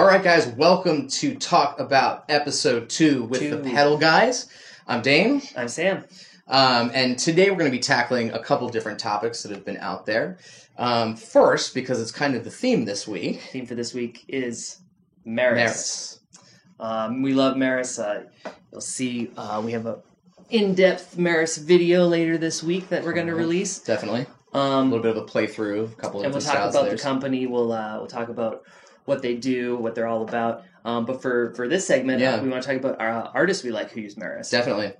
right, guys, welcome to talk about episode 2 with the Pedal Guys. I'm Dane. I'm Sam. And today we're going to be tackling a couple different topics that have been out there. First, because it's kind of the theme this week. The theme for this week is Meris. We love Meris. You'll see we have a in-depth Meris video later this week that we're going to release. Definitely. A little bit of a playthrough, a couple of and we'll talk about the company. We'll talk about what they do, what they're all about. But for this segment, we want to talk about our artists we like who use Meris. Definitely.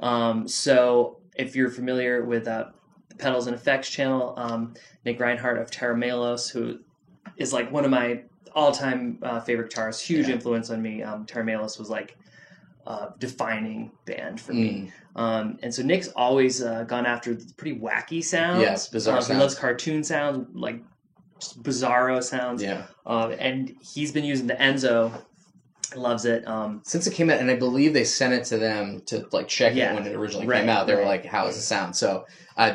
So if you're familiar with the Pedals and Effects channel, Nick Reinhardt of Terra Melos, who is like one of my all-time favorite guitarists, huge influence on me. Terra Melos was like defining band for me. And so Nick's always gone after pretty wacky sounds. Yes, bizarre sounds. He loves cartoon sounds, like just bizarro sounds. Yeah. And he's been using the Enzo. Loves it. Since it came out, and I believe they sent it to them to like check it when it originally came out. They were like, "How does it sound?" So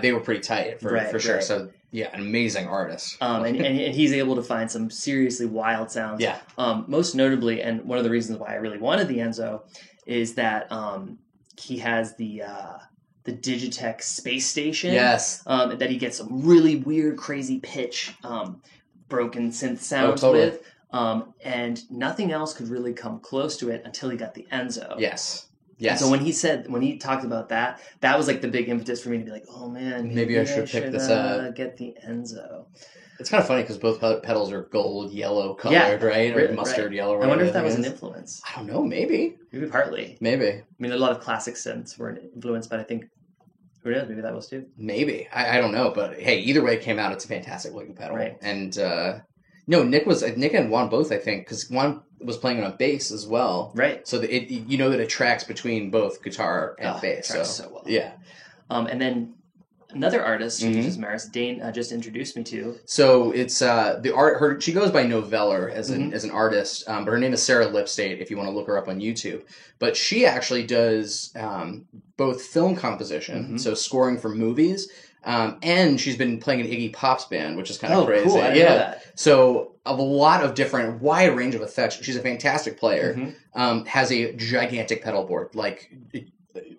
they were pretty tight for sure. So yeah, an amazing artist. And he's able to find some seriously wild sounds. Yeah. Most notably, and one of the reasons why I really wanted the Enzo is that he has the Digitech space station. Yes. That he gets some really weird, crazy pitch, broken synth sounds with. And nothing else could really come close to it until he got the Enzo. Yes. And so when he talked about that was like the big impetus for me to be like, oh man, maybe I should pick this up. Get the Enzo. It's kind of funny because both pedals are gold, yellow colored, right? Or mustard yellow. I wonder if that was an influence. I don't know. Maybe partly. Maybe. I mean, a lot of classic synths were influenced, but I think who knows? Maybe that was too. Maybe I don't know, but hey, either way it came out. It's a fantastic looking pedal, right? And Nick and Juan both, I think, because Juan was playing on bass as well, right? So that it tracks between both guitar and bass. So well. Yeah. And then another artist who uses Meris, Dane just introduced me to. So it's the art. She goes by Noveller as an artist, but her name is Sarah Lipstate. If you want to look her up on YouTube, but she actually does both film composition, so scoring for movies. And she's been playing in Iggy Pop's band, which is kind of crazy. Cool. I didn't know that. So of a lot of different, wide range of effects. She's a fantastic player. Has a gigantic pedal board, like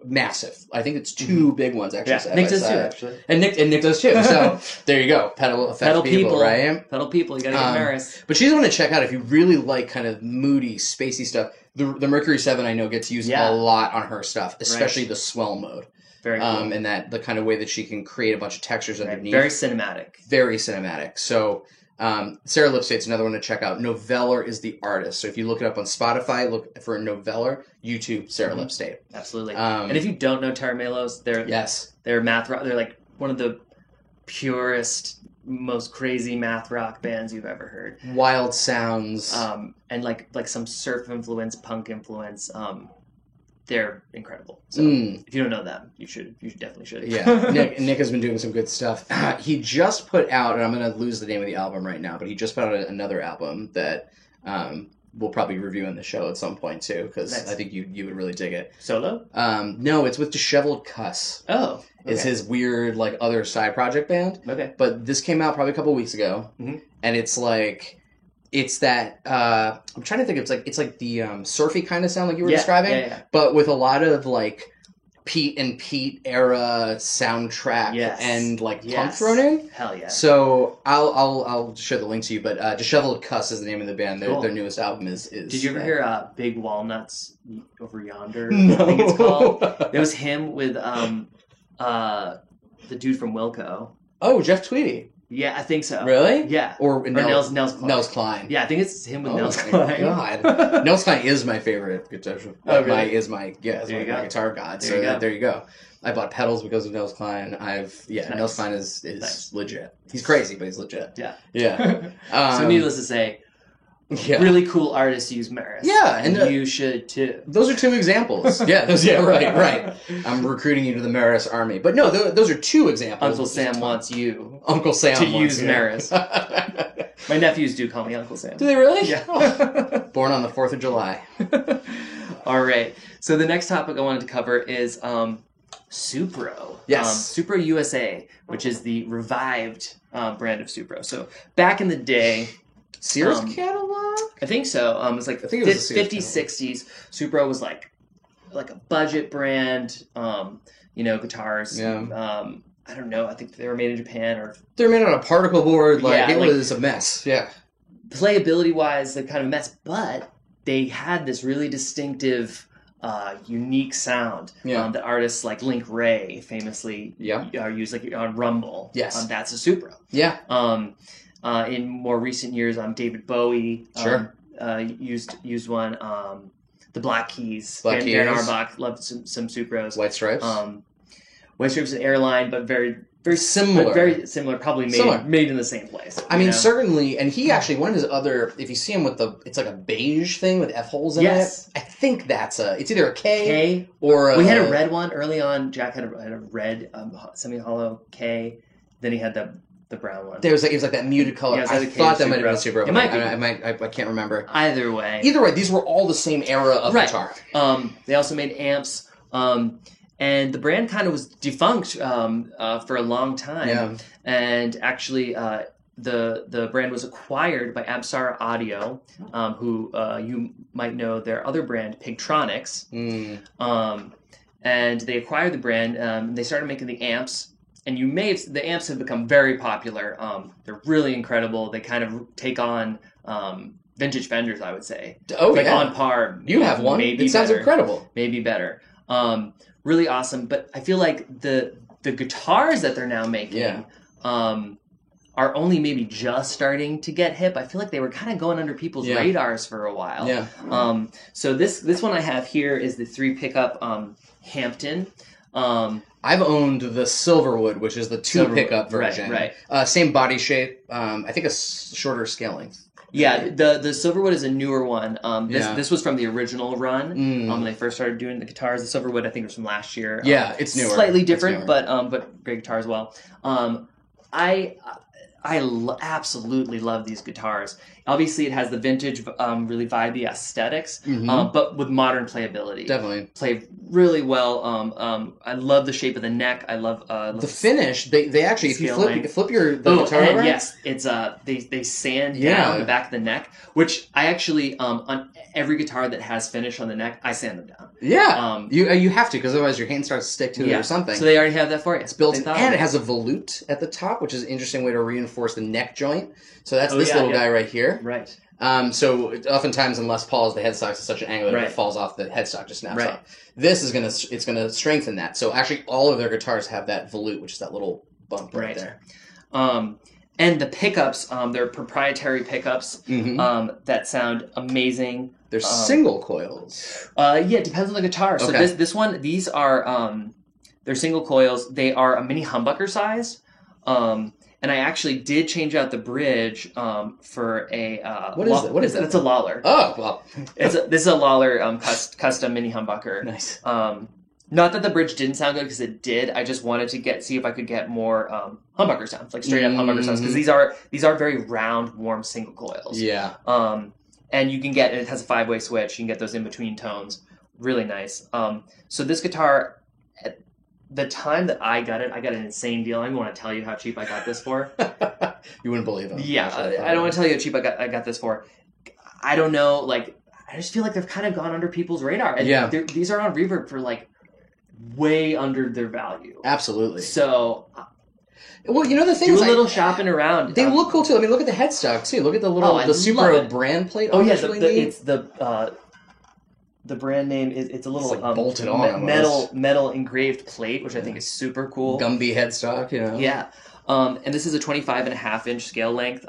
massive. I think it's two big ones actually. Yeah, Nick does too, actually. And Nick does too. So there you go, pedal people, right? Pedal people, you gotta get Meris. But she's the one to check out if you really like kind of moody, spacey stuff. The Mercury 7 I know gets used a lot on her stuff, especially the swell mode. Very cool. And that the kind of way that she can create a bunch of textures underneath. Very cinematic. Very cinematic. So Sarah Lipstate's another one to check out. Noveller is the artist. So if you look it up on Spotify, look for Noveller, YouTube, Sarah Lipstate. Absolutely. And if you don't know Terra Melos, they're math rock. They're like one of the purest, most crazy math rock bands you've ever heard. Wild sounds. And like some surf influence, punk influence. They're incredible. So if you don't know them, you definitely should. Yeah, Nick has been doing some good stuff. He just put out, and I'm going to lose the name of the album right now, but he just put out another album that we'll probably review in the show at some point too, because I think you would really dig it. Solo? No, it's with Disheveled Cuss. Oh. Okay. It's his weird like other side project band. Okay. But this came out probably a couple weeks ago, and it's like. It's that I'm trying to think. It's like the surfy kind of sound like you were describing, but with a lot of like Pete and Pete era soundtrack and like punk thrown in. Hell yeah! So I'll share the link to you. But Disheveled Cuss is the name of the band. Their newest album is. Did you ever hear Big Walnuts Over Yonder? No. I think it's called. It was him with the dude from Wilco. Oh, Jeff Tweedy. Yeah, I think so. Really? Yeah. Or Nels Klein. Nels Klein. Yeah, I think it's him with Nels Klein. God. Nels Klein is my favorite guitar. Really? My guitar god. There you go. I bought pedals because of Nels Klein. Nice. Nels Klein is legit. He's crazy, but he's legit. Yeah. Yeah. So needless to say, really cool artists use Meris. Yeah, and you should too. Those are two examples. Right. I'm recruiting you to the Meris army. But no, those are two examples. Uncle Sam wants you. Uncle Sam to use Meris. My nephews do call me Uncle Sam. Do they really? Yeah. Born on the 4th of July. All right. So the next topic I wanted to cover is Supro. Yes. Supro USA, which is the revived brand of Supro. So back in the day, Sears catalog? I think so. It was like I think it was the 50s, 60s. Supro was like a budget brand, guitars. Yeah. I don't know. I think they were made in Japan or... They're made on a particle board. It like, was a mess. Yeah. Playability-wise, they're kind of a mess, but they had this really distinctive, unique sound that artists like Link Wray famously use, like on Rumble. Yes. That's a Supro. Yeah. In more recent years, David Bowie used one. The Black Keys. Baron Arbach loved some Supros. White Stripes. White Stripes an airline, but very similar. Very similar, probably made in the same place. I mean, certainly, and he actually, one of his other, if you see him with it's like a beige thing with F holes in it. I think it's either a K or we had a red one early on. Jack had a red semi-hollow K. Then he had the brown one. It was like that muted color. Yeah, I thought that might have been Supro. It might be. I can't remember. Either way, these were all the same era of guitar. They also made amps. And the brand kind of was defunct for a long time. Yeah. And actually, the brand was acquired by Apsara Audio, who you might know their other brand, Pigtronics. And they acquired the brand. And they started making the amps. And the amps have become very popular. They're really incredible. They kind of take on vintage Fenders, I would say. Oh, yeah. On par. You have one? It sounds incredible. Maybe better. Really awesome, but I feel like the guitars that they're now making are only maybe just starting to get hip. I feel like they were kind of going under people's radars for a while. Yeah. So this one I have here is the 3 pickup Hampton. I've owned the Silverwood, which is the 2 pickup version. Right. Same body shape. I think a shorter scale length. Yeah, the Silverwood is a newer one. This was from the original run when they first started doing the guitars. The Silverwood, I think, was from last year. Yeah, it's newer. Slightly different, but great guitar as well. I absolutely love these guitars. Obviously, it has the vintage, really vibey aesthetics, but with modern playability. Definitely. Play really well. I love the shape of the neck. I love the finish. They actually, if you flip the guitar around. Yes, it's they sand down the back of the neck, which I actually on every guitar that has finish on the neck, I sand them down. Yeah, you have to, because otherwise your hand starts to stick to it or something. So they already have that for you. It's built in, and it has a volute at the top, which is an interesting way to reinforce the neck joint. So that's this little guy right here. Right. So oftentimes in Les Pauls, the headstock is such an angle that it falls off, the headstock just snaps off. This is gonna strengthen that. So actually, all of their guitars have that volute, which is that little bump right there. And the pickups, they're proprietary pickups that sound amazing. They're single coils. It depends on the guitar. So this one, these are they're single coils. They are a mini humbucker size. And I actually did change out the bridge for a... What is it? What is that? It's a Lawler. Oh, well. This is a Lawler custom mini humbucker. Nice. Not that the bridge didn't sound good, because it did. I just wanted to see if I could get more humbucker sounds, like straight up humbucker sounds, because these are very round, warm single coils. Yeah. And you can get... It has a 5-way switch. You can get those in-between tones. Really nice. So this guitar... The time that I got an insane deal. I don't want to tell you how cheap I got this for. You wouldn't believe it. Yeah, I don't want to tell you how cheap I got this for. I don't know, like, I just feel like they've kind of gone under people's radar. And these are on Reverb for, like, way under their value. Absolutely. So... Well, the thing do is... a little shopping around. They look cool, too. I mean, look at the headstock, too. Look at the little... the Supro brand plate. Oh, yeah, it's the brand name is it's a little like bolted on metal engraved plate, which I think is super cool. Gumby headstock, Yeah. And this is a 25.5-inch scale length.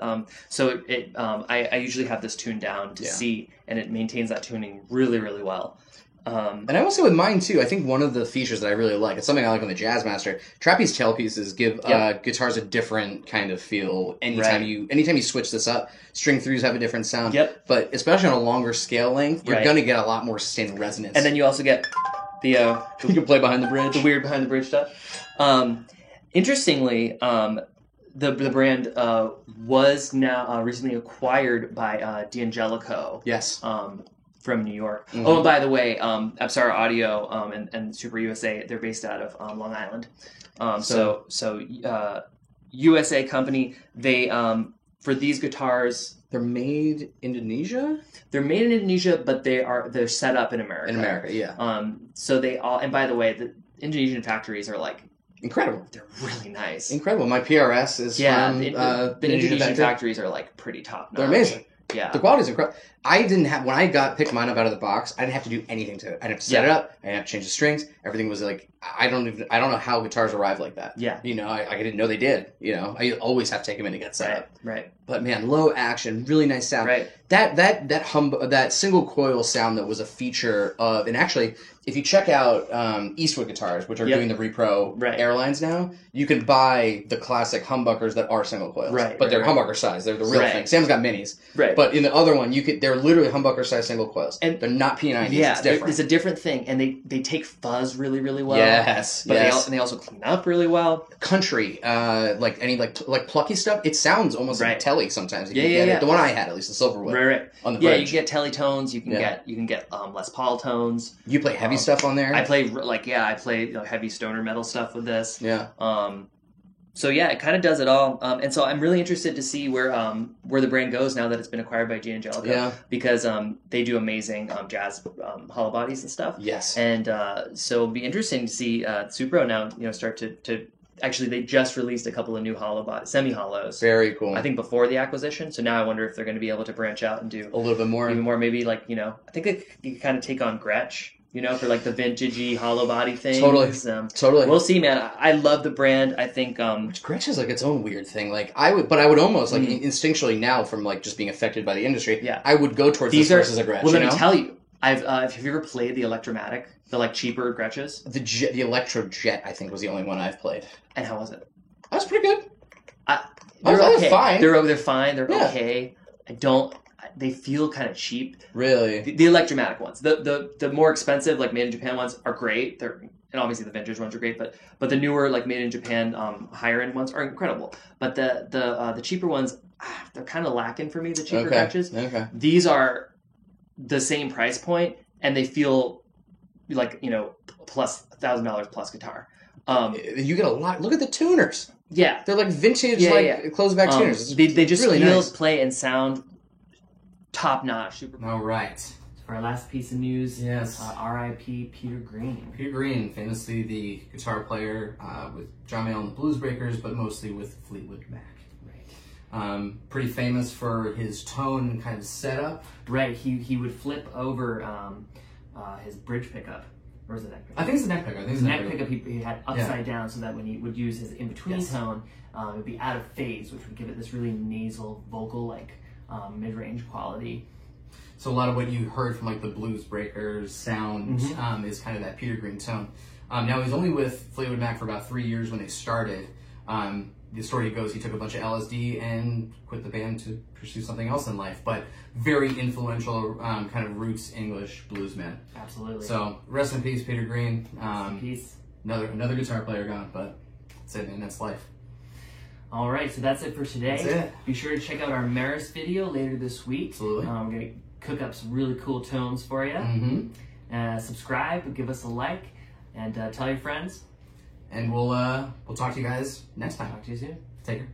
So I usually have this tuned down to C, and it maintains that tuning really, really well. And I will say with mine too, I think one of the features that I really like, it's something I like on the Jazzmaster, trapeze tailpieces give guitars a different kind of feel anytime you switch this up. String throughs have a different sound. Yep. But especially on a longer scale length, you're going to get a lot more sustained resonance. And then you also get the you can play behind the bridge. The weird behind the bridge stuff. Interestingly, the brand was now recently acquired by D'Angelico. Yes. From New York. Mm-hmm. Oh, and by the way, Apsara Audio and Supro USA, they're based out of Long Island. So USA company, they for these guitars, they're made Indonesia. They're made in Indonesia, but they're set up in America. In America, yeah. So they all, and by the way, the Indonesian factories are like incredible. They're really nice. Incredible. My PRS is from the Indonesian factories are like pretty top notch. They're amazing. Yeah, the quality is incredible. I didn't have when I picked mine up out of the box. I didn't have to do anything to it. I didn't have to set it up. I didn't have to change the strings. Everything was like I don't know how guitars arrive like that. Yeah, you know, I didn't know they did. You know, I always have to take them in to get set up. Right. But man, low action, really nice sound. Right. That single coil sound that was a feature of, and actually, if you check out Eastwood guitars, which are doing the Repro Airlines now, you can buy the classic humbuckers that are single coils. Right. But they're humbucker size. They're the real thing. Sam's got minis. Right. But in the other one, they're literally humbucker size single coils. And they're not P90s. Yeah, it's different. It's a different thing, and they take fuzz really, really well. Yes. But they also clean up really well. Country, like any like plucky stuff, it sounds almost like Telly sometimes. Yeah. The one I had, at least the Silverwood. Right. On the bridge. You can get Telly tones. You can get Les Paul tones. You play heavy stuff on there. I play heavy stoner metal stuff with this. Yeah. So yeah, it kind of does it all. And so I'm really interested to see where the brand goes now that it's been acquired by G-Angelico. Yeah. Because they do amazing jazz hollow bodies and stuff. Yes. And so it'll be interesting to see Supro now start to actually, they just released a couple of new semi-hollows. Very cool. I think before the acquisition. So now I wonder if they're going to be able to branch out and do a little bit more. Even more, maybe like, I think they could kind of take on Gretsch, for like the vintagey hollow body thing. Totally. We'll see, man. I love the brand. I think Gretsch is like its own weird thing. Like I would almost like instinctually now from like just being affected by the industry. Yeah. I would go towards this versus a Gretsch. Well, let me tell you. Have you ever played the Electromatic? The like cheaper Gretches? The Electrojet, I think, was the only one I've played. And how was it? That was pretty good. They're okay. Fine. They're fine. They're okay. They feel kind of cheap. Really? The Electromatic ones. The more expensive, like made in Japan ones, are great. And obviously the vintage ones are great, but the newer, like made in Japan, higher end ones are incredible. But the cheaper ones, they're kind of lacking for me. The cheaper Gretches. Okay. These are the same price point, and they feel like plus $1,000 plus guitar. You get a lot. Look at the tuners. Yeah, they're like vintage, closed back tuners. They just really feel, play, and sound top notch. Super. All right. For our last piece of news, yes, R.I.P. Peter Green. Peter Green, famously the guitar player with John Mayall and the Blues Breakers, but mostly with Fleetwood Mac. Pretty famous for his tone kind of setup. Right, he would flip over his bridge pickup. Or is it neck pickup? I think it's the neck pickup. His neck pickup he had upside down so that when he would use his in-between tone, it would be out of phase, which would give it this really nasal, vocal-like mid-range quality. So a lot of what you heard from like the Blues Breakers sound is kind of that Peter Green tone. Now he's only with Fleetwood Mac for about 3 years when they started. The story goes he took a bunch of LSD and quit the band to pursue something else in life, but very influential kind of roots English bluesman. Absolutely. So rest in peace, Peter Green. Rest in peace. Another guitar player gone, but that's it, man. That's life. All right, so that's it for today. That's it. Be sure to check out our Maris video later this week. Absolutely. We're going to cook up some really cool tones for you. Subscribe, give us a like, and tell your friends. And we'll talk to you guys next time. Talk to you soon. Take care.